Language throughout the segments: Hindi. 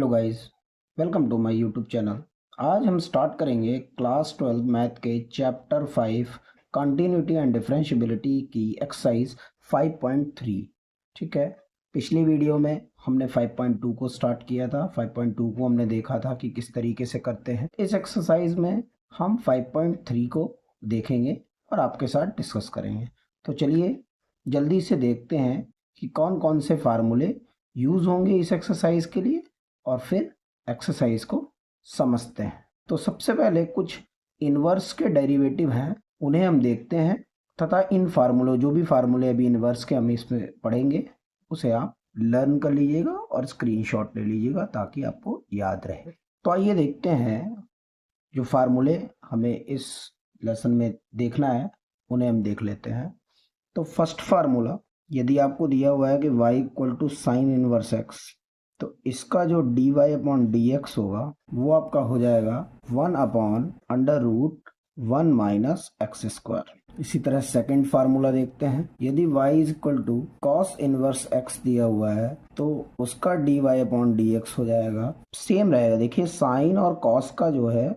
Hello guys, welcome to my YouTube channel. आज हम स्टार्ट करेंगे क्लास 12 मैथ के चैप्टर 5 कंटिन्यूटी एंड डिफरेंशियबिलिटी की एक्सरसाइज 5.3। ठीक है, पिछली वीडियो में हमने 5.2 को स्टार्ट किया था। 5.2 को हमने देखा था कि किस तरीके से करते हैं। इस एक्सरसाइज में हम 5.3 को देखेंगे और आपके साथ डिस्कस करेंगे। तो चलिए जल्दी से देखते हैं कि कौन कौन से फार्मूले यूज़ होंगे इस एक्सरसाइज के लिए और फिर एक्सरसाइज को समझते हैं। तो सबसे पहले कुछ इन्वर्स के डेरिवेटिव हैं, उन्हें हम देखते हैं तथा इन फार्मूलों जो भी फार्मूले अभी इन्वर्स के हम इसमें पढ़ेंगे उसे आप लर्न कर लीजिएगा और स्क्रीनशॉट ले लीजिएगा ताकि आपको याद रहे। तो आइए देखते हैं जो फार्मूले हमें इस लेसन में देखना है उन्हें हम देख लेते हैं। तो फर्स्ट फार्मूला, यदि आपको दिया हुआ है कि y equal to sine inverse x, तो इसका जो dy अपॉन डी एक्स होगा वो आपका हो जाएगा 1 upon under root 1 minus x square. इसी तरह सेकंड फार्मूला देखते हैं। यदि y is equal to cos inverse x दिया हुआ है तो उसका dy अपॉन डी एक्स हो जाएगा, सेम रहेगा। देखिए साइन और कॉस का जो है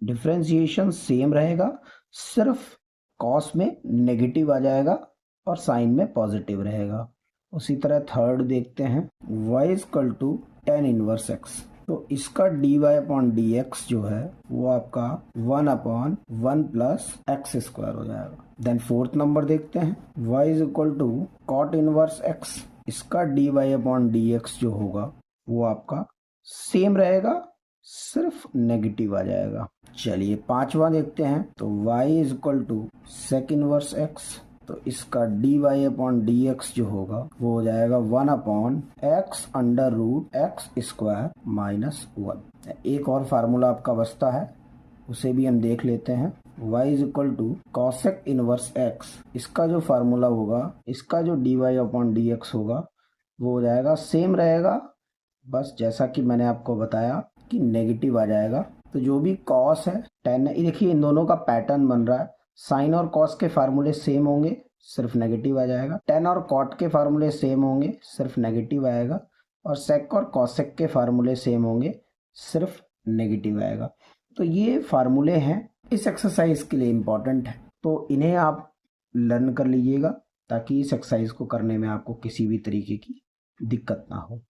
डिफ्रेंसिएशन सेम रहेगा, सिर्फ कॉस में नेगेटिव आ जाएगा और साइन में पॉजिटिव रहेगा। उसी तरह थर्ड देखते हैं, y equal to tan inverse x, तो इसका dy अपॉन डी एक्स जो है वो आपका 1 अपॉन 1 प्लस एक्स स्क्वायर हो जाएगा। देन फोर्थ नंबर देखते हैं, y is equal to cot inverse x, इसका dy अपॉन डी एक्स जो होगा वो आपका सेम रहेगा, सिर्फ नेगेटिव आ जाएगा। चलिए पांचवा देखते हैं, तो y is equal to sec inverse x, तो इसका dy अपॉन डी एक्स जो होगा वो हो जाएगा 1 upon x under root x square minus 1। एक और फार्मूला आपका बचता है, उसे भी हम देख लेते हैं। y is equal to cosec inverse x, इसका जो फार्मूला होगा, इसका जो dy अपॉन डी एक्स होगा वो हो जाएगा, सेम रहेगा, बस जैसा कि मैंने आपको बताया कि नेगेटिव आ जाएगा। तो जो भी कॉस है टेन, देखिए इन दोनों का पैटर्न बन रहा है, साइन और कॉस के फार्मूले सेम होंगे, सिर्फ नेगेटिव आ जाएगा। टेन और कॉट के फार्मूले सेम होंगे, सिर्फ नेगेटिव आएगा। और सेक और कॉसेक के फार्मूले सेम होंगे, सिर्फ नेगेटिव आएगा। तो ये फार्मूले हैं, इस एक्सरसाइज के लिए इम्पॉर्टेंट है, तो इन्हें आप लर्न कर लीजिएगा ताकि इस एक्सरसाइज को करने में आपको किसी भी तरीके की दिक्कत ना हो।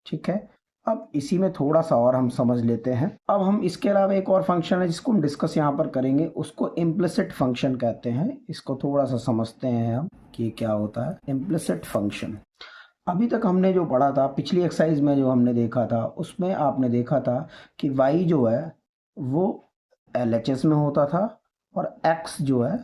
ठीक है, अब इसी में थोड़ा सा और हम समझ लेते हैं। अब हम इसके अलावा एक और फंक्शन है जिसको हम डिस्कस यहाँ पर करेंगे, उसको इम्प्लिसिट फंक्शन कहते हैं। इसको थोड़ा सा समझते हैं हम कि क्या होता है इम्प्लिसिट फंक्शन। अभी तक हमने जो पढ़ा था, पिछली एक्सरसाइज में जो हमने देखा था, उसमें आपने देखा था कि y जो है वो LHS में होता था और x जो है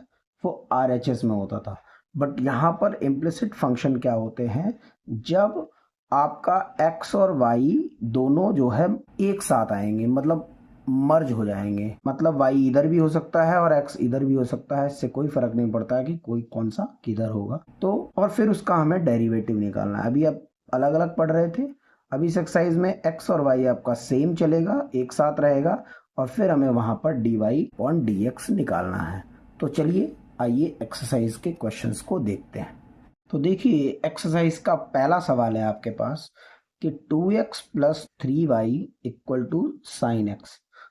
वो RHS में होता था। बट यहाँ पर इम्प्लिसिट फंक्शन क्या होते हैं, जब आपका x और y दोनों जो है एक साथ आएंगे, मतलब मर्ज हो जाएंगे, मतलब y इधर भी हो सकता है और x इधर भी हो सकता है, इससे कोई फर्क नहीं पड़ता है कि कोई कौन सा किधर होगा। तो और फिर उसका हमें डेरिवेटिव निकालना है। अभी आप अलग अलग पढ़ रहे थे, अभी इस एक्सरसाइज में x और y आपका सेम चलेगा, एक साथ रहेगा, और फिर हमें वहां पर dy अपॉन dx निकालना है। तो चलिए आइए एक्सरसाइज के क्वेश्चंस को देखते हैं। तो देखिए एक्सरसाइज का पहला सवाल है आपके पास कि 2x plus 3y equal to sine x।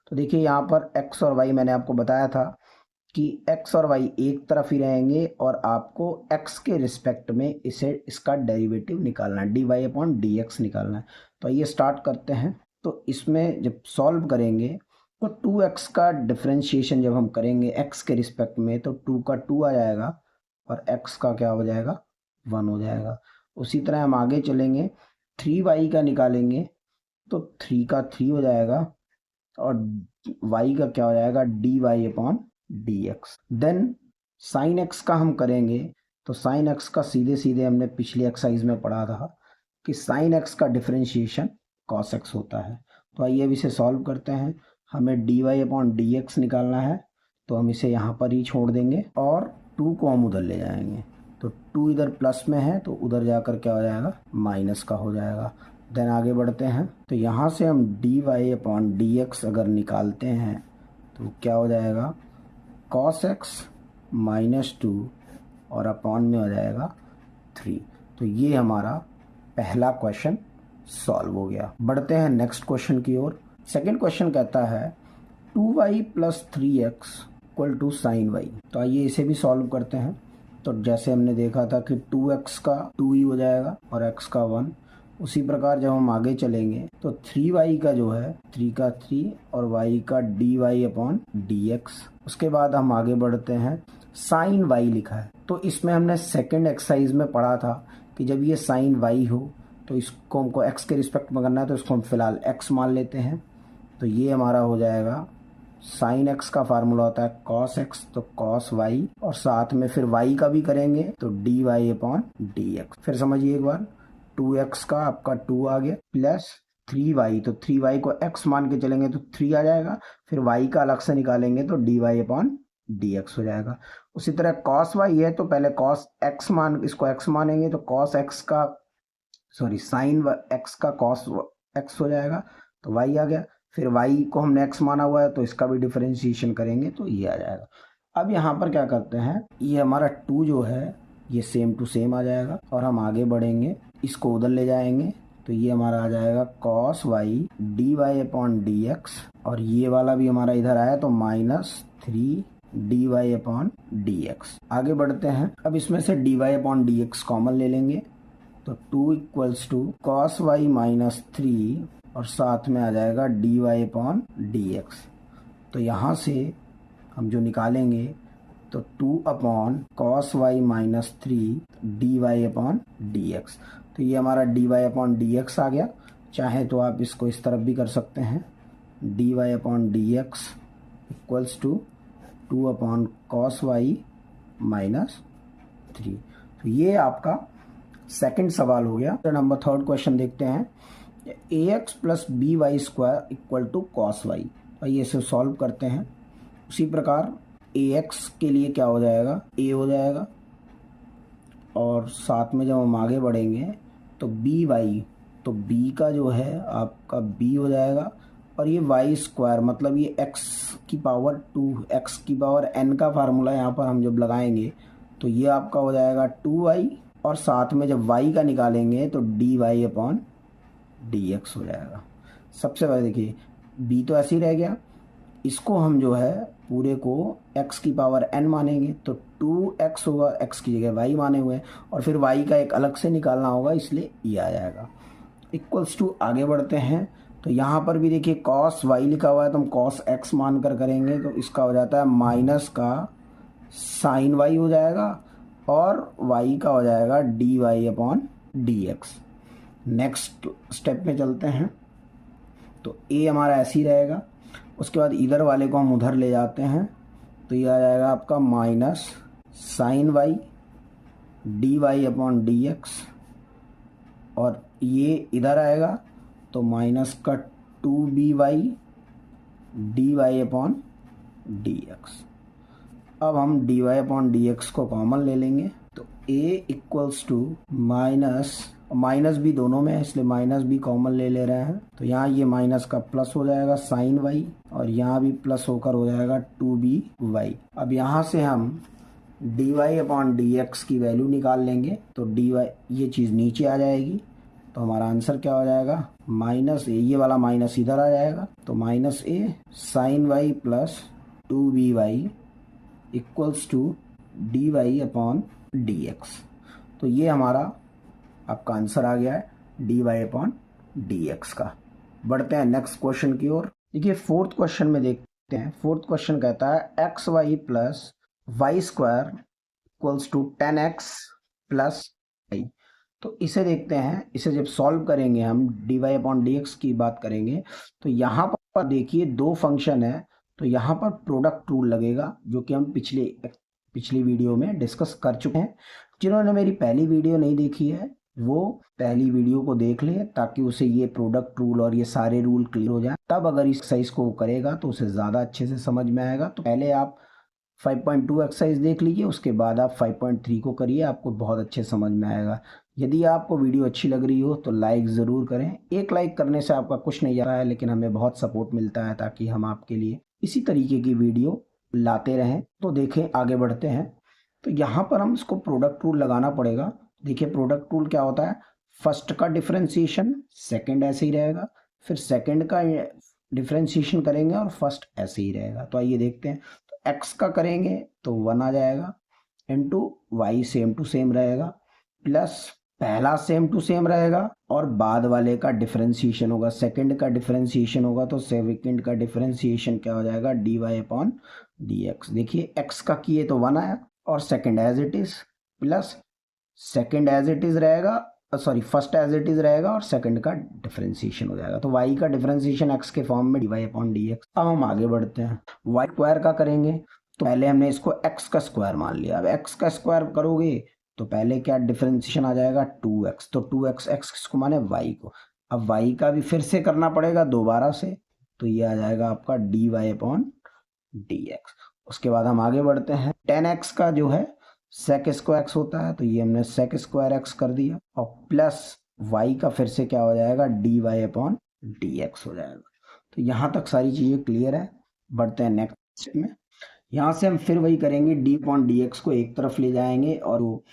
तो देखिए यहाँ पर x और y मैंने आपको बताया था कि x और y एक तरफ ही रहेंगे और आपको x के रिस्पेक्ट में इसका डेरिवेटिव निकालना है, dy अपॉन डी एक्स निकालना है। तो आइए स्टार्ट करते हैं। तो इसमें जब सॉल्व करेंगे तो 2x का डिफ्रेंशिएशन जब हम करेंगे x के रिस्पेक्ट में तो 2 का 2 आ जाएगा और x का क्या हो जाएगा, 1 हो जाएगा। उसी तरह हम आगे चलेंगे, 3y का निकालेंगे तो 3 का 3 हो जाएगा और y का क्या हो जाएगा, dy upon D x. Then sine x का हम करेंगे तो साइन x का सीधे सीधे हमने पिछली एक्सरसाइज में पढ़ा था कि साइन x का डिफ्रेंशिएशन cos x होता है। तो आइए अब इसे सॉल्व करते हैं। हमें dy अपॉन डी एक्स निकालना है, तो हम इसे यहाँ पर ही छोड़ देंगे और 2 को हम उधर ले जाएंगे, तो 2 इधर प्लस में है तो उधर जाकर क्या हो जाएगा, माइनस का हो जाएगा। देन आगे बढ़ते हैं, तो यहाँ से हम dy अपॉन डी एक्स अगर निकालते हैं तो क्या हो जाएगा, cos x माइनस 2 और अपॉन में हो जाएगा 3। तो ये हमारा पहला क्वेश्चन सॉल्व हो गया। बढ़ते हैं नेक्स्ट क्वेश्चन की ओर। सेकेंड क्वेश्चन कहता है 2y plus 3x equal to sine y. तो आइए इसे भी सॉल्व करते हैं। तो जैसे हमने देखा था कि 2x का 2 ही हो जाएगा और x का 1, उसी प्रकार जब हम आगे चलेंगे तो 3y का जो है 3 का 3 और y का dy अपॉन dx। उसके बाद हम आगे बढ़ते हैं, साइन y लिखा है। तो इसमें हमने सेकेंड एक्सरसाइज में पढ़ा था कि जब ये साइन y हो तो इसको हमको x के रिस्पेक्ट में करना है, तो इसको हम फिलहाल x मान लेते हैं। तो ये हमारा हो जाएगा, साइन x का फार्मूला होता है cos x, तो cos y और साथ में फिर y का भी करेंगे तो dy अपॉन dx। फिर समझिए एक बार, 2x का आपका 2 आ गया प्लस 3y, तो 3y को x मान के चलेंगे तो 3 आ जाएगा, फिर y का अलग से निकालेंगे तो dy अपॉन dx हो जाएगा। उसी तरह cos y है तो पहले cos x मान, इसको x मानेंगे तो cos x का साइन x का cos x हो जाएगा, तो y आ गया। फिर y को हमने x माना हुआ है तो इसका भी डिफरेंशिएशन करेंगे तो ये आ जाएगा। अब यहाँ पर क्या करते हैं, ये हमारा 2 जो है ये सेम टू सेम आ जाएगा और हम आगे बढ़ेंगे, इसको उधर ले जाएंगे तो ये हमारा आ जाएगा cos y dy upon dx, और ये वाला भी हमारा इधर आया तो -3 dy अपॉन dx। आगे बढ़ते हैं, अब इसमें से dy अपॉन dx कॉमन ले लेंगे तो 2 इक्वल्स टू cos y -3 और साथ में आ जाएगा dy अपॉन dx। तो यहाँ से हम जो निकालेंगे तो 2 upon cos y -3 dy upon dx। तो ये हमारा dy अपॉन dx आ गया। चाहे तो आप इसको इस तरफ भी कर सकते हैं, dy upon dx equals to 2 upon cos y -3। तो ये आपका सेकंड सवाल हो गया। नंबर थर्ड क्वेश्चन देखते हैं, ax plus b y square equal to cos y. आइए इसे सॉल्व करते हैं। उसी प्रकार ax के लिए क्या हो जाएगा, a हो जाएगा और साथ में जब हम आगे बढ़ेंगे तो बी वाई, तो b का जो है आपका b हो जाएगा और ये वाई स्क्वायर मतलब ये x की पावर 2, x की पावर n का फार्मूला यहाँ पर हम जब लगाएंगे तो ये आपका हो जाएगा 2y और साथ में जब y का निकालेंगे तो dy अपॉन dx हो जाएगा। सबसे पहले देखिए b तो ऐसे ही रह गया, इसको हम जो है पूरे को x की पावर n मानेंगे तो 2x होगा, x की जगह y माने हुए हैं और फिर y का एक अलग से निकालना होगा इसलिए ये आ जाएगा। इक्वल्स टू आगे बढ़ते हैं तो यहाँ पर भी देखिए cos y लिखा हुआ है तो हम cos x मान कर करेंगे तो इसका हो जाता है माइनस का साइन y हो जाएगा और y का हो जाएगा dy upon dx। Next step में चलते हैं तो a हमारा ऐसे ही रहेगा, उसके बाद इधर वाले को हम उधर ले जाते हैं तो ये आ जाएगा आपका minus sine y dy upon dx और ये इधर आएगा तो माइनस का 2by dy अपॉन dx। अब हम dy अपॉन dx को कॉमन ले लेंगे तो a इक्वल्स टू माइनस भी दोनों में है इसलिए माइनस भी कॉमन ले रहे हैं तो यहाँ ये माइनस का प्लस हो जाएगा साइन y और यहाँ भी प्लस होकर हो जाएगा 2by। अब यहाँ से हम dy अपॉन dx की वैल्यू निकाल लेंगे तो dy ये चीज़ नीचे आ जाएगी तो हमारा आंसर क्या हो जाएगा, माइनस ए, ये वाला माइनस इधर आ जाएगा तो minus a sine y plus 2by equals to dy upon dx। तो ये हमारा आपका आंसर आ गया है dy अपॉन dx का। बढ़ते हैं नेक्स्ट क्वेश्चन की ओर। देखिए फोर्थ क्वेश्चन में देखते हैं। फोर्थ क्वेश्चन कहता है xy plus y square equals to 10x plus y। तो इसे देखते हैं, इसे जब सॉल्व करेंगे हम dy अपॉन dx की बात करेंगे तो यहाँ पर देखिए दो फंक्शन है तो यहाँ पर प्रोडक्ट रूल लगेगा जो कि हम पिछली वीडियो में डिस्कस कर चुके हैं। जिन्होंने मेरी पहली वीडियो नहीं देखी है वो पहली वीडियो को देख ले ताकि उसे ये प्रोडक्ट रूल और ये सारे रूल क्लियर हो जाए, तब अगर इस एक्सरसाइज को करेगा तो उसे ज़्यादा अच्छे से समझ में आएगा। तो पहले आप 5.2 एक्सरसाइज देख लीजिए, उसके बाद आप 5.3 को करिए, आपको बहुत अच्छे समझ में आएगा। यदि आपको वीडियो अच्छी लग रही हो तो लाइक ज़रूर करें। एक लाइक करने से आपका कुछ नहीं जा रहा है लेकिन हमें बहुत सपोर्ट मिलता है ताकि हम आपके लिए इसी तरीके की वीडियो लाते रहें। तो देखें आगे बढ़ते हैं तो यहाँ पर हम इसको प्रोडक्ट रूल लगाना पड़ेगा। देखिए प्रोडक्ट रूल क्या होता है, फर्स्ट का डिफरेंशिएशन सेकंड ऐसे ही रहेगा, फिर सेकंड का डिफरेंशिएशन करेंगे और फर्स्ट ऐसे ही रहेगा। तो आइए देखते हैं। तो एक्स का करेंगे तो 1 आ जाएगा, into y same to same रहेगा, प्लस पहला सेम टू सेम रहेगा और बाद वाले का डिफरेंशिएशन होगा, सेकंड का डिफरेंशिएशन होगा, तो सेकंड का डिफरेंशिएशन क्या हो जाएगा, D Y upon D X. देखिए एक्स का किए तो 1 आया और second as it is, plus second as it is रहेगा, sorry first as it is रहेगा और सेकंड का डिफरेंशिएशन हो जाएगा। तो y का डिफरेंशिएशन x के फॉर्म में d Y upon D x. अब हम आगे बढ़ते हैं, y स्क्वायर का करेंगे तो पहले हमने इसको x का स्क्वायर मान लिया। अब x का स्क्वायर करोगे तो पहले क्या डिफरेंशिएशन आ जाएगा 2x, तो 2x x किसको माने y को। अब y का भी फिर से करना पड़ेगा दोबारा से, तो ये आ जाएगा आपका d Y upon D x. उसके बाद हम आगे बढ़ते हैं, 10x का जो है सेक स्क्वायर एक्स होता है, तो ये हमने सेक स्क्वायर एक्स कर दिया और प्लस y का फिर से क्या हो जाएगा, D Y upon D x हो जाएगा। तो यहाँ तक सारी चीज़ें क्लियर है। बढ़ते हैं नेक्स्ट में, यहाँ से हम फिर वही करेंगे, डी अपॉन डी एक्स को एक तरफ ले जाएंगे और वो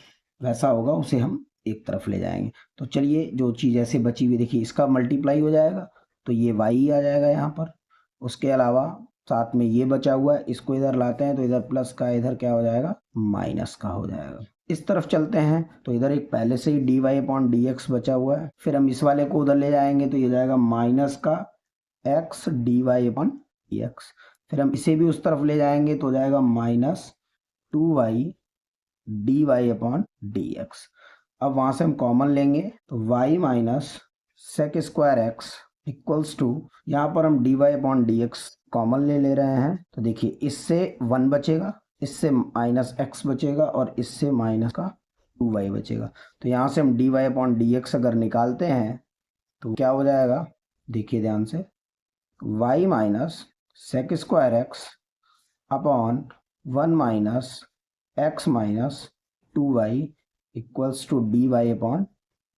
वैसा होगा उसे हम एक तरफ ले जाएंगे। तो चलिए जो चीज़ ऐसे बची हुई, देखिए इसका मल्टीप्लाई हो जाएगा तो ये y आ जाएगा यहाँ पर। उसके अलावा साथ में ये बचा हुआ है, इसको इधर लाते हैं तो इधर प्लस का इधर क्या हो जाएगा, माइनस का हो जाएगा। इस तरफ चलते हैं तो इधर एक पहले से ही D Y upon D X बचा हुआ है, फिर हम इस वाले को उधर ले जाएंगे तो ये जाएगा माइनस का x d Y upon D x. फिर हम इसे भी उस तरफ ले जाएंगे तो हो जाएगा minus 2y d Y upon D x. अब वहां से हम कॉमन लेंगे तो y minus sec square x equals to, यहाँ पर हम d Y upon D x common ले रहे हैं, तो देखिए इससे 1 बचेगा, इससे माइनस एक्स बचेगा और इससे माइनस का 2y बचेगा। तो यहाँ से हम d Y upon D x अगर निकालते हैं तो क्या हो जाएगा, देखिए ध्यान से, y minus sec square x upon 1 minus x minus 2y equals to d Y upon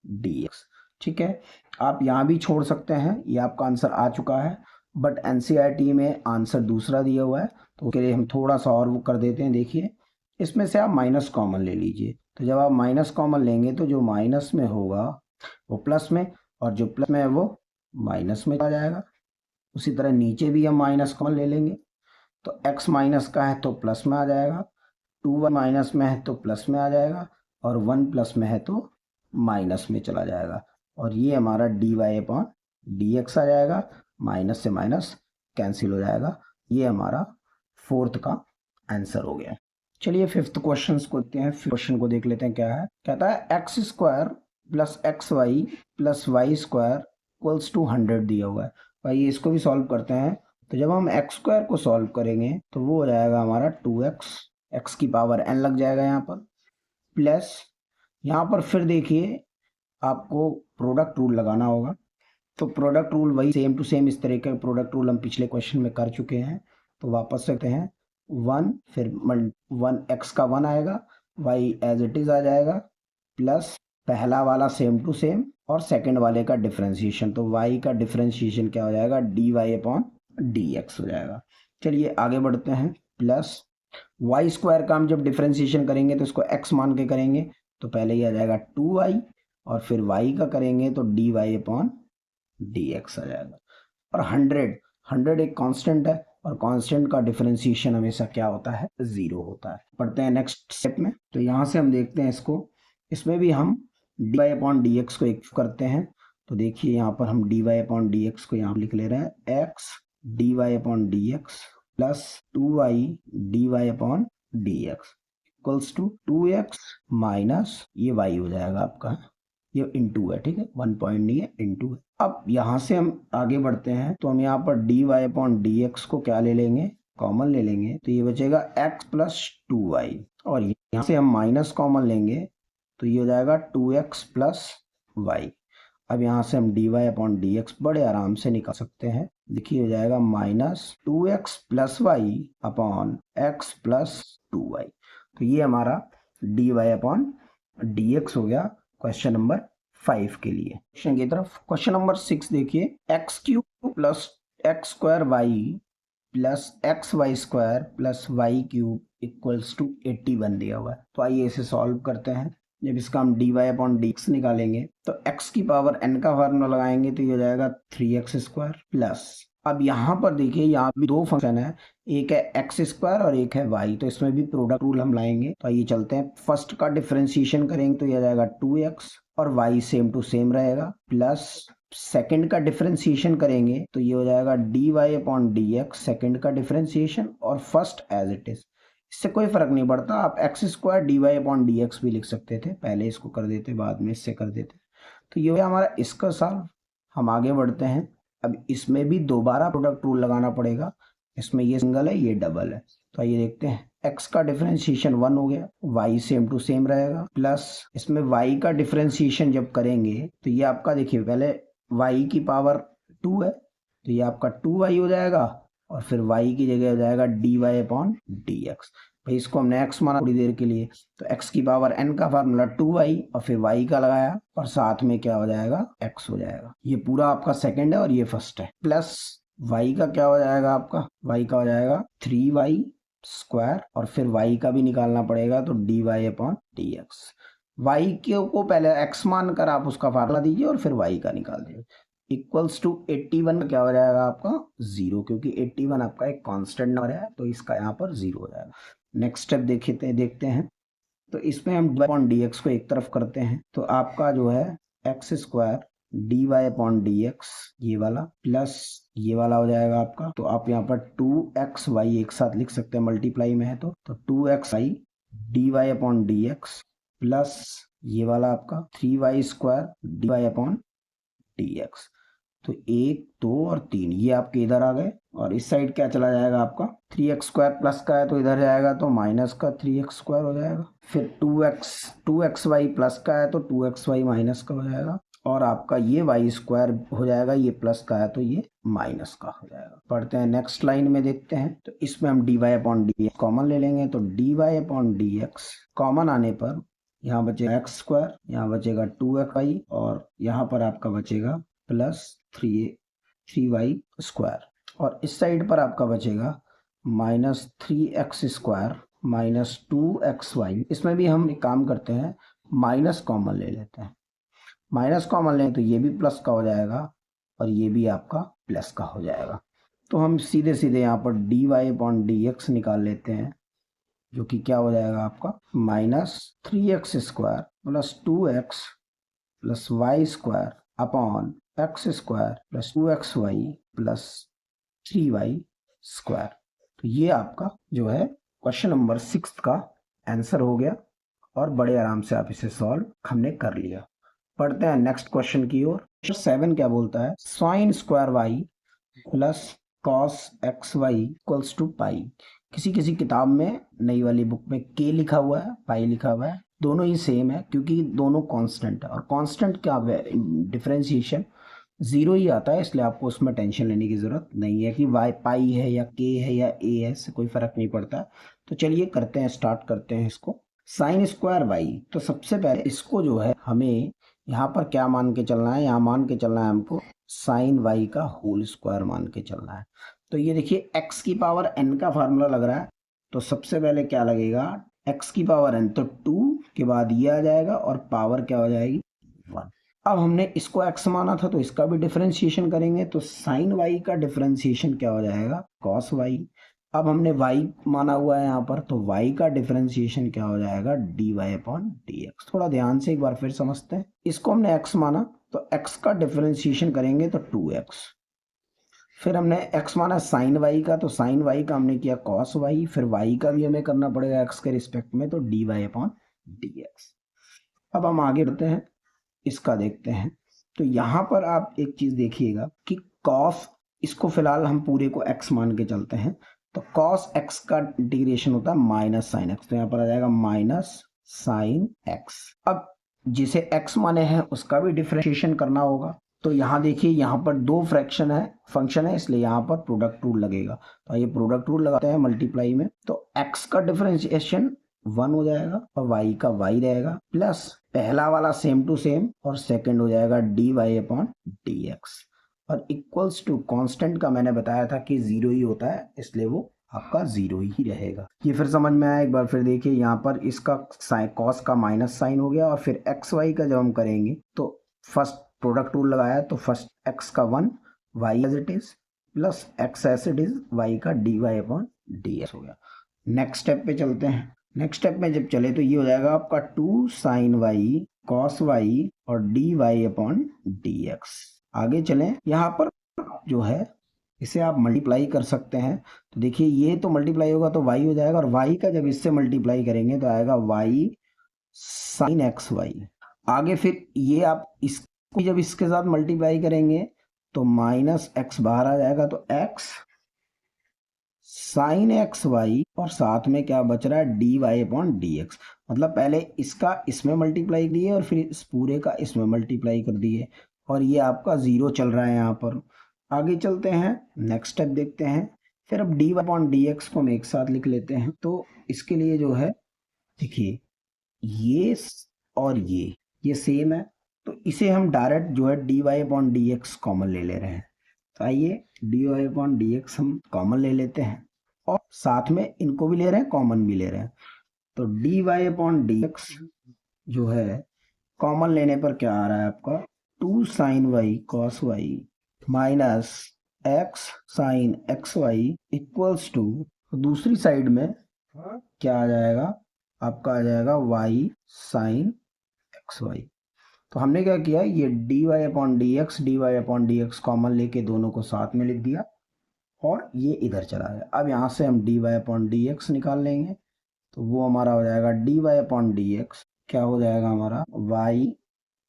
D x. ठीक है, आप यहाँ भी छोड़ सकते हैं, ये आपका आंसर आ चुका है, बट एनसीईआरटी में आंसर दूसरा दिया हुआ है, तो उसके लिए हम थोड़ा सा और वो कर देते हैं। देखिए इसमें से आप माइनस कॉमन ले लीजिए, तो जब आप माइनस कॉमन लेंगे तो जो माइनस में होगा वो प्लस में, और जो प्लस में है वो माइनस में आ जाएगा। उसी तरह नीचे भी हम माइनस कॉमन ले लेंगे, तो x माइनस का है तो प्लस में आ जाएगा, 2y माइनस में है तो प्लस में आ जाएगा, और 1 प्लस में है तो माइनस में चला जाएगा, और ये हमारा D Y upon D X आ जाएगा, माइनस से माइनस कैंसिल हो जाएगा। ये हमारा फोर्थ का आंसर हो गया। चलिए फिफ्थ क्वेश्चन को देखते हैं। क्वेश्चन को देख लेते हैं क्या है। कहता है x square plus x y plus y square equals to 100 दिया हुआ है। भाई इसको भी सॉल्व करते हैं, तो जब हम एक्स स्क्वायर को सॉल्व करेंगे तो वो हो जाएगा हमारा 2x, एक्स की पावर n लग जाएगा यहाँ पर, प्लस यहाँ पर फिर देखिए आपको प्रोडक्ट रूल लगाना होगा, तो प्रोडक्ट रूल वही सेम टू सेम इस तरह का प्रोडक्ट रूल हम पिछले क्वेश्चन में कर चुके हैं, तो वापस सकते हैं 1, फिर 1 x का 1 आएगा, y एज इट इज आ जाएगा, प्लस पहला वाला सेम टू सेम और सेकंड वाले का डिफरेंशिएशन, तो y का डिफरेंशिएशन क्या हो जाएगा, D Y upon D x हो जाएगा। चलिए आगे बढ़ते हैं, प्लस वाई स्क्वायर का हम जब डिफरेंशिएशन करेंगे तो इसको x मान के करेंगे, तो पहले ही आ जाएगा 2y, और फिर y का करेंगे तो D Y upon D X आ जाएगा। और 100 एक कांस्टेंट है, और कांस्टेंट का डिफरेंशिएशन हमेशा क्या होता है, 0 होता है। पढ़ते हैं नेक्स्ट स्टेप में, तो यहाँ से हम देखते हैं इसको, इसमें भी हम d Y upon D x को एक करते हैं, तो देखिए यहाँ पर हम d Y upon D x को यहाँ लिख ले रहे हैं, x d Y upon D x plus 2y d Y upon D x equals to 2x minus ये y हो जाएगा आपका, ये इंटू है, ठीक है, 1 पॉइंट नहीं है, इंटू है। अब यहाँ से हम आगे बढ़ते हैं, तो हम यहाँ पर d Y upon D x को क्या ले लेंगे, कॉमन ले लेंगे, तो ये बचेगा x प्लस 2y, और यहाँ से हम माइनस कॉमन लेंगे तो ये हो जाएगा 2x प्लस y। अब यहाँ से हम d Y upon D x बड़े आराम से निकाल सकते हैं, देखिए हो जाएगा minus 2x plus y upon x plus 2y। तो ये हमारा D Y upon D x हो गया क्वेश्चन नंबर 5 के लिए। क्वेश्चन की तरफ, क्वेश्चन नंबर 6 देखिए, x cube plus x square y plus x y square plus y cube equals to 81 दिया हुआ है। तो आइए इसे सॉल्व करते हैं। जब इसका हम dy अपॉन dx निकालेंगे तो x की पावर n का फार्मूला लगाएंगे तो ये हो जाएगा 3x² प्लस, अब यहाँ पर देखिए यहाँ भी दो फंक्शन है, एक है x² और एक है y, तो इसमें भी प्रोडक्ट रूल हम लाएंगे। तो आइए चलते हैं, फर्स्ट का डिफरेंशिएशन करेंगे तो ये आ जाएगा 2x और y सेम टू सेम रहेगा, प्लस सेकंड का डिफरेंशिएशन करेंगे तो ये हो जाएगा dy अपॉन dx, सेकंड का डिफरेंशिएशन, और फर्स्ट एज इट इज, इससे कोई फर्क नहीं पड़ता, आप x² dy अपॉन dx भी लिख सकते थे, पहले इसको कर देते बाद में इससे कर देते। तो ये हमारा इसका सॉल्व। हम आगे बढ़ते हैं, अब इसमें भी दोबारा प्रोडक्ट रूल लगाना पड़ेगा, इसमें ये सिंगल है ये डबल है। तो आइए देखते हैं, x का डिफरेंशिएशन 1 हो गया, y सेम टू सेम रहेगा, प्लस इसमें y का डिफरेंशिएशन जब करेंगे तो ये आपका देखिए पहले y की पावर 2 है तो ये आपका 2y हो जाएगा, और फिर y की जगह हो जाएगा dy अपॉन dx। भाई इसको हमने x माना थोड़ी देर के लिए, तो x की पावर n का फार्मूला 2y और फिर y का लगाया और साथ में क्या हो जाएगा x हो जाएगा। ये पूरा आपका सेकंड है और ये फर्स्ट है, प्लस y का क्या हो जाएगा आपका, y का हो जाएगा 3y² और फिर y का भी निकालना पड़ेगा तो dy अपॉन dx। y को पहले x मान कर आप उसका फार्मूला दीजिए और फिर y का निकाल दीजिए, इक्वल्स टू 81 क्या हो जाएगा आपका 0, क्योंकि 81 आपका एक कांस्टेंट नंबर है तो इसका यहाँ पर 0 हो जाएगा। नेक्स्ट स्टेप देखते हैं, तो इसमें हम dy अपॉन dx को एक तरफ करते हैं तो आपका जो है x² dy अपॉन dx ये वाला प्लस ये वाला हो जाएगा आपका, तो आप यहाँ पर 2xy एक साथ लिख सकते हैं, मल्टीप्लाई में है तो 2xy dy upon dx plus ये वाला आपका 3y² dy अपॉन dx। तो 1 2 और 3 ये आपके इधर आ गए, और इस साइड क्या चला जाएगा आपका 3x² प्लस का है तो इधर जाएगा तो माइनस का 3x² हो जाएगा, फिर 2xy प्लस का है तो 2xy माइनस का हो जाएगा, और आपका ये y² हो जाएगा, ये प्लस का है तो ये माइनस का हो जाएगा। पढ़ते हैं नेक्स्ट लाइन में देखते हैं, तो इसमें हम dy अपॉन dx कॉमन ले लेंगे तो dy अपॉन dx कॉमन आने पर यहाँ बचेगा x², यहाँ बचेगा 2xy और यहाँ पर आपका बचेगा प्लस 3y² और इस साइड पर आपका बचेगा माइनस 3x² माइनस 2xy। इसमें भी हम एक काम करते हैं, माइनस कॉमन ले लेते हैं, माइनस कॉमन लें तो ये भी प्लस का हो जाएगा और ये भी आपका प्लस का हो जाएगा। तो हम सीधे सीधे यहाँ पर dy अपॉन dx निकाल लेते हैं, जो कि क्या हो जाएगा आपका minus 3x² plus 2x plus y² upon x² plus 2xy plus 3y²। तो ये आपका जो है क्वेश्चन नंबर 6 का आंसर हो गया, और बड़े आराम से आप इसे सॉल्व हमने कर लिया। पढ़ते हैं नेक्स्ट क्वेश्चन की ओर। 7 क्या बोलता है, sin² y plus cos xy equals to pi. किसी किताब में नई वाली बुक में k लिखा हुआ है, पाई लिखा हुआ है, दोनों ही सेम है क्योंकि दोनों कांस्टेंट है, और कांस्टेंट क्या डिफरेंशिएशन 0 ही आता है, इसलिए आपको उसमें टेंशन लेने की जरूरत नहीं है कि y पाई है या k है या a है, इससे कोई फर्क नहीं पड़ता। तो चलिए करते हैं, स्टार्ट करते हैं इसको। sin² y, तो सबसे पहले इसको जो है हमें यहाँ पर क्या मान के चलना है, यहाँ मान के चलना है हमको sin y का होल स्क्वायर मान के चलना है। तो ये देखिए x की पावर n का फार्मूला लग रहा है, तो सबसे पहले क्या लगेगा x की पावर n, तो 2 के बाद ये आ जाएगा और पावर क्या हो जाएगी 1। अब हमने इसको x माना था तो इसका भी डिफरेंशिएशन करेंगे, तो sin y का डिफरेंशिएशन क्या हो जाएगा cos y। अब हमने y माना हुआ है यहाँ पर, तो y का डिफरेंशिएशन क्या हो जाएगा dy अपॉन dx। थोड़ा ध्यान से एक बार फिर समझते हैं, इसको हमने x माना तो x का डिफरेंशिएशन करेंगे तो 2x, फिर हमने x माना sin y का, तो sin y का हमने किया cos y, फिर y का भी हमें करना पड़ेगा x के रिस्पेक्ट में, तो dy अपॉन dx। अब हम आगे बढ़ते हैं, इसका देखते हैं। तो यहाँ पर आप एक चीज देखिएगा कि cos, इसको फिलहाल हम पूरे को x मान के चलते हैं, तो cos x का इंटीग्रेशन होता है माइनस साइन x, तो यहाँ पर आ जाएगा माइनस साइन x। अब जिसे x माने हैं उसका भी डिफरेंशिएशन करना होगा, तो यहाँ देखिए यहाँ पर दो फ्रैक्शन है फंक्शन है, इसलिए यहाँ पर प्रोडक्ट रूल लगेगा। तो ये प्रोडक्ट रूल लगाते हैं मल्टीप्लाई में, तो x का डिफरेंशिएशन 1 हो जाएगा और y का y रहेगा, प्लस पहला वाला सेम टू सेम और सेकंड हो जाएगा dy अपॉन dx, और इक्वल्स टू कांस्टेंट का मैंने बताया था कि 0 ही होता है, इसलिए वो आपका 0 ही रहेगा। ये फिर समझ में आया? एक बार फिर देखिए, यहाँ पर इसका कॉस का माइनस साइन हो गया और फिर एक्स वाई का जब हम करेंगे तो फर्स्ट प्रोडक्ट रूल लगाया तो फर्स्ट एक्स का 1 Y as it is plus X as it is Y का D Y upon D x हो गया। नेक्स्ट स्टेप पे चलते हैं। नेक्स्ट स्टेप में जब चले तो ये हो जाएगा आपका 2 साइन वाई कॉस वाई और d Y upon D x. आगे चलें, यहाँ पर जो है इसे आप मल्टीप्लाई कर सकते हैं। तो देखिए ये तो मल्टीप्लाई होगा तो y हो जाएगा और y का जब इससे मल्टीप्लाई करेंगे तो आएगा y साइन एक्स वाई। आगे फिर ये आप इसको जब इसके साथ मल्टीप्लाई करेंगे तो माइनस एक्स बाहर आ जाएगा तो x साइन एक्स वाई और साथ में क्या बच रहा है d Y upon D x. मतलब पहले इसका इसमें मल्टीप्लाई दिए और फिर इस पूरे का इसमें मल्टीप्लाई कर दिए और ये आपका 0 चल रहा है यहाँ पर। आगे चलते हैं, नेक्स्ट स्टेप देखते हैं। फिर अब d Y upon D x को हम एक साथ लिख लेते हैं। तो इसके लिए जो है देखिए ये और ये सेम है तो इसे हम डायरेक्ट जो है d Y upon D x common ले ले रहे हैं। तो आइए d Y upon D x हम कॉमन ले लेते हैं और साथ में इनको भी ले रहे हैं, कॉमन भी ले रहे हैं। तो D Y upon D x जो है कॉमन लेने पर क्या आ रहा है आपका 2 sine y cos y minus x sine x y equals to दूसरी साइड में क्या आ जाएगा आपका आ जाएगा y साइन एक्स वाई। तो हमने क्या किया, ये d Y upon D x common लेके दोनों को साथ में लिख दिया और ये इधर चला गया। अब यहाँ से हम d Y upon D x निकाल लेंगे तो वो हमारा हो जाएगा D Y upon D x क्या हो जाएगा हमारा y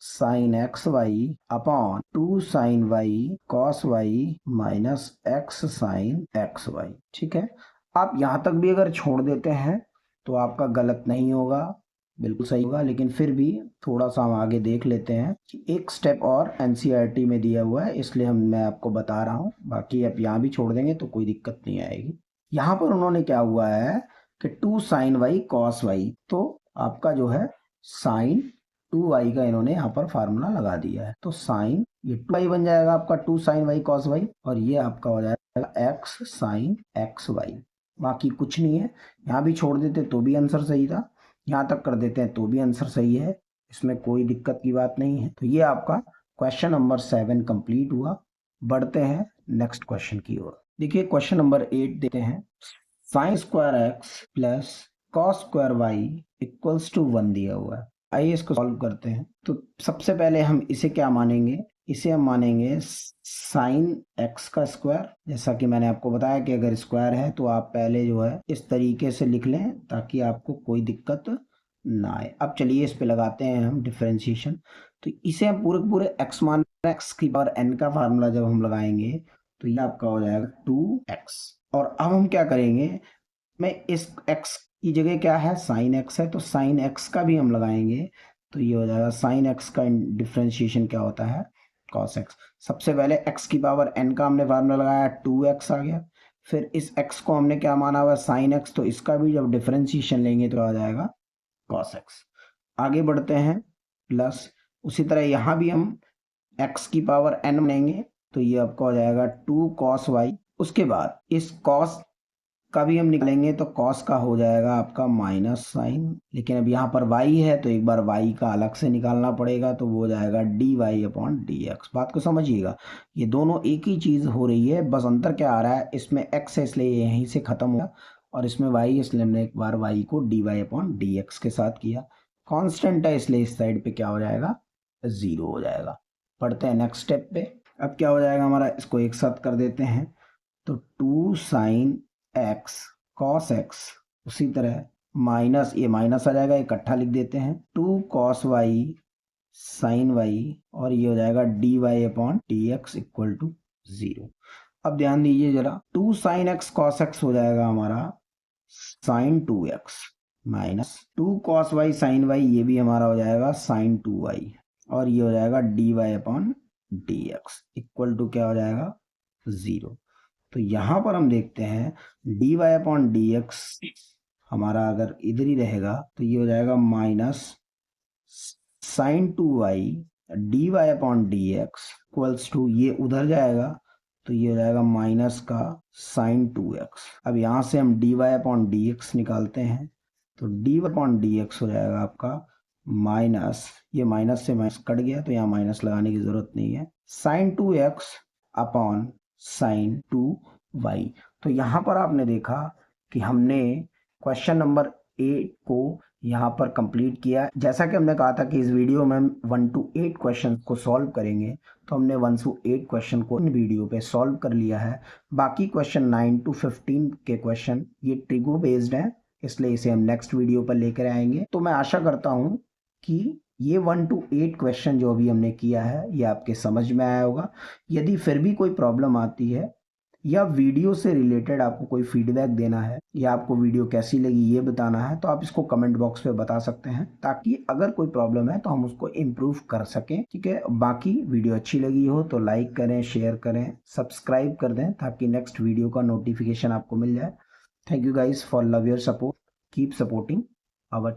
sine x y upon 2 sine y cos y minus x sine x y. ठीक है, आप यहाँ तक भी अगर छोड़ देते हैं तो आपका गलत नहीं होगा, बिल्कुल सही होगा। लेकिन फिर भी थोड़ा सा हम आगे देख लेते हैं कि एक स्टेप और एनसीईआरटी में दिया हुआ है इसलिए मैं आपको बता रहा हूँ। बाकी आप यहाँ भी छोड़ देंगे तो कोई दिक्कत नहीं आएगी। यहाँ पर उन्होंने क्या हुआ है कि 2 साइन वाई कॉस वाई, तो आपका जो है साइन 2y का इन्होंने यहाँ पर फार्मूला लगा दिया है। तो साइन ये 2y बन जाएगा आपका 2 साइन वाई कॉस वाई और ये आपका हो जाएगा x साइन एक्स वाई। बाकी कुछ नहीं है, यहाँ भी छोड़ देते तो भी आंसर सही था, यहाँ तक कर देते हैं तो भी आंसर सही है, इसमें कोई दिक्कत की बात नहीं है। तो ये आपका क्वेश्चन नंबर 7 कंप्लीट हुआ। बढ़ते हैं नेक्स्ट क्वेश्चन की ओर। देखिए क्वेश्चन नंबर 8 देते हैं, sine square x plus cos square y equals to 1 दिया हुआ है। आइए इसको सॉल्व करते हैं। तो सबसे पहले हम इसे क्या मानेंगे, इसे हम मानेंगे साइन एक्स का स्क्वायर। जैसा कि मैंने आपको बताया कि अगर स्क्वायर है तो आप पहले जो है इस तरीके से लिख लें ताकि आपको कोई दिक्कत ना आए। अब चलिए इस पे लगाते हैं हम डिफरेंशिएशन। तो इसे हम पूरे पूरे एक्स मान एक्स की पावर एन का फार्मूला जब हम लगाएंगे तो ये आपका हो जाएगा 2x। और अब हम क्या करेंगे, मैं इस x की जगह क्या है साइन एक्स है तो साइन एक्स का भी हम लगाएंगे तो ये हो जाएगा साइन एक्स का डिफरेंशिएशन क्या होता है कॉस एक्स। सबसे पहले x की पावर n का हमने फार्मूला लगाया 2x आ गया, फिर इस x को हमने क्या माना हुआ साइन एक्स तो इसका भी जब डिफरेंशिएशन लेंगे तो आ जाएगा कॉस एक्स। आगे बढ़ते हैं प्लस उसी तरह यहाँ भी हम x की पावर n लेंगे तो ये आपका हो जाएगा 2 cos y। उसके बाद इस cos का भी हम निकालेंगे तो cos का हो जाएगा आपका माइनस साइन, लेकिन अब यहाँ पर y है तो एक बार y का अलग से निकालना पड़ेगा तो वो हो जाएगा D Y upon D x. बात को समझिएगा, ये दोनों एक ही चीज़ हो रही है, बस अंतर क्या आ रहा है, इसमें x है इसलिए यहीं से ख़त्म हुआ और इसमें y इसलिए हमने एक बार y को d Y upon D x के साथ किया। कॉन्स्टेंट है इसलिए इस साइड पे क्या हो जाएगा 0 हो जाएगा। पढ़ते हैं नेक्स्ट स्टेप पे। अब क्या हो जाएगा हमारा, इसको एक साथ कर देते हैं तो 2 साइन एक्स कॉस एक्स, उसी तरह माइनस ये माइनस आ जाएगा इकट्ठा लिख देते हैं 2 कॉस वाई साइन वाई और ये हो जाएगा D Y upon D x equal to 0। अब ध्यान दीजिए जरा, 2 साइन एक्स कॉस एक्स हो जाएगा हमारा sine 2x minus 2 cos y sine y ये भी हमारा हो जाएगा साइन 2y और ये हो जाएगा D Y upon D x equal to क्या हो जाएगा 0। तो यहाँ पर हम देखते हैं d Y upon D x हमारा अगर इधर ही रहेगा तो ये हो जाएगा minus sine 2y d Y upon D x equals to ये उधर जाएगा तो ये हो जाएगा माइनस का साइन 2x। अब यहाँ से हम dy अपॉन dx निकालते हैं, तो dy अपॉन dx हो जाएगा आपका माइनस, ये माइनस से माइनस कट गया तो यहाँ माइनस लगाने की जरूरत नहीं है, sign 2x upon sine 2y। तो यहाँ पर आपने देखा कि हमने क्वेश्चन नंबर 8 को यहाँ पर कंप्लीट किया। जैसा कि हमने कहा था कि इस वीडियो में हम 1 to 8 क्वेश्चन को सॉल्व करेंगे, तो हमने 1 to 8 क्वेश्चन को इन वीडियो पे सॉल्व कर लिया है। बाकी क्वेश्चन 9 to 15 के क्वेश्चन ये ट्रिगो बेस्ड हैं, इसलिए इसे हम नेक्स्ट वीडियो पर लेकर आएंगे। तो मैं आशा करता हूँ कि ये 1 to 8 क्वेश्चन जो अभी हमने किया है ये आपके समझ में आया होगा। यदि फिर भी कोई प्रॉब्लम आती है या वीडियो से रिलेटेड आपको कोई फीडबैक देना है या आपको वीडियो कैसी लगी ये बताना है, तो आप इसको कमेंट बॉक्स पे बता सकते हैं, ताकि अगर कोई प्रॉब्लम है तो हम उसको इम्प्रूव कर सकें। ठीक है, बाकी वीडियो अच्छी लगी हो तो लाइक करें, शेयर करें, सब्सक्राइब कर दें ताकि नेक्स्ट वीडियो का नोटिफिकेशन आपको मिल जाए। Thank you guys for love your support, keep supporting our